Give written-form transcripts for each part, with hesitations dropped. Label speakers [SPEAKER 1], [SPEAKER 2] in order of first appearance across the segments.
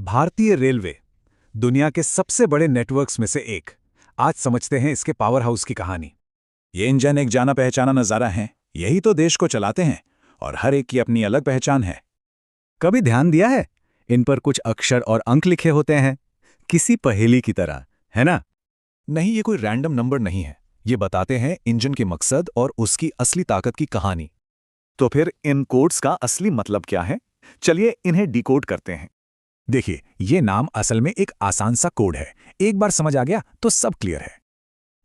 [SPEAKER 1] भारतीय रेलवे दुनिया के सबसे बड़े नेटवर्क्स में से एक। आज समझते हैं इसके पावर हाउस की कहानी।
[SPEAKER 2] ये इंजन एक जाना पहचाना नज़ारा है। यही तो देश को चलाते हैं और हर एक की अपनी अलग पहचान है।
[SPEAKER 3] कभी ध्यान दिया है इन पर कुछ अक्षर और अंक लिखे होते हैं, किसी पहेली की तरह, है ना?
[SPEAKER 2] नहीं, ये कोई रैंडम नंबर नहीं है। ये बताते हैं इंजन के मकसद और उसकी असली ताकत की कहानी।
[SPEAKER 3] तो फिर इन कोड्स का असली मतलब क्या है? चलिए इन्हें डिकोड करते हैं।
[SPEAKER 1] देखिए, ये नाम असल में एक आसान सा कोड है। एक बार समझ आ गया तो सब क्लियर है।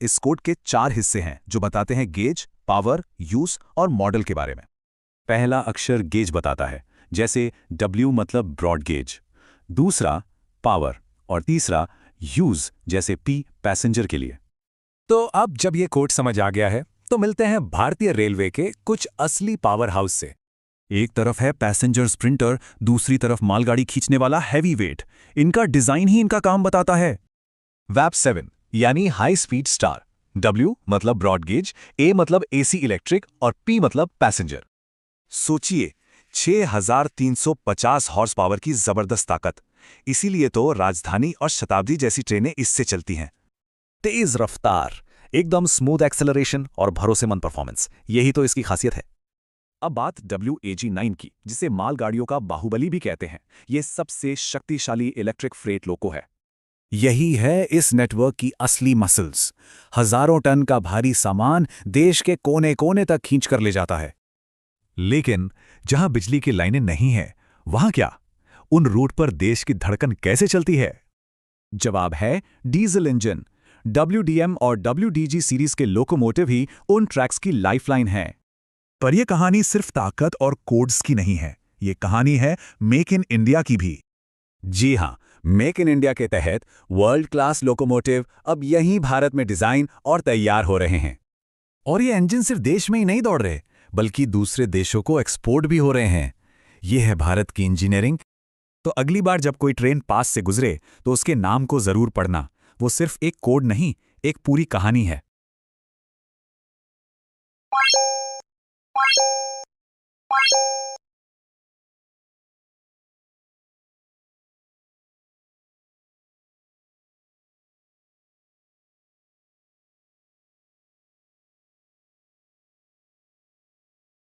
[SPEAKER 2] इस कोड के 4 हिस्से हैं जो बताते हैं गेज, पावर, यूज और मॉडल के बारे में। पहला अक्षर गेज बताता है, जैसे W मतलब ब्रॉड गेज। दूसरा पावर और तीसरा यूज, जैसे P पैसेंजर के लिए।
[SPEAKER 1] तो अब जब ये कोड समझ आ गया है तो मिलते हैं भारतीय रेलवे के कुछ असली पावर हाउस से।
[SPEAKER 2] एक तरफ है पैसेंजर स्प्रिंटर, दूसरी तरफ मालगाड़ी खींचने वाला हैवी वेट। इनका डिजाइन ही इनका काम बताता है। वैप 7 यानी हाई स्पीड स्टार। W मतलब ब्रॉड गेज, A मतलब AC इलेक्ट्रिक और P मतलब पैसेंजर। सोचिए, 6350 हॉर्स पावर की जबरदस्त ताकत। इसीलिए तो राजधानी और शताब्दी जैसी ट्रेनें इससे चलती हैं।
[SPEAKER 3] तेज रफ्तार, एकदम स्मूथ एक्सेलरेशन और भरोसेमंद परफॉर्मेंस, यही तो इसकी खासियत है।
[SPEAKER 2] अब बात WAG-9 की, जिसे मालगाड़ियों का बाहुबली भी कहते हैं। ये सबसे शक्तिशाली इलेक्ट्रिक फ्रेट लोको है।
[SPEAKER 3] यही है इस नेटवर्क की असली मसल्स। हजारों टन का भारी सामान देश के कोने कोने तक खींच कर ले जाता है।
[SPEAKER 2] लेकिन जहां बिजली की लाइनें नहीं हैं, वहां क्या? उन रूट पर देश की धड़कन कैसे चलती है? जवाब है डीजल इंजन। WDM और WDG सीरीज के लोकोमोटिव ही उन ट्रैक्स की लाइफलाइन हैं। पर यह कहानी सिर्फ ताकत और कोड्स की नहीं है। ये कहानी है मेक इन इंडिया की भी।
[SPEAKER 1] जी हाँ, मेक इन इंडिया के तहत वर्ल्ड क्लास लोकोमोटिव अब यहीं भारत में डिजाइन और तैयार हो रहे हैं।
[SPEAKER 2] और ये इंजन सिर्फ देश में ही नहीं दौड़ रहे, बल्कि दूसरे देशों को एक्सपोर्ट भी हो रहे हैं। ये है भारत की इंजीनियरिंग।
[SPEAKER 3] तो अगली बार जब कोई ट्रेन पास से गुजरे तो उसके नाम को जरूर पढ़ना। वो सिर्फ एक कोड नहीं, एक पूरी कहानी है।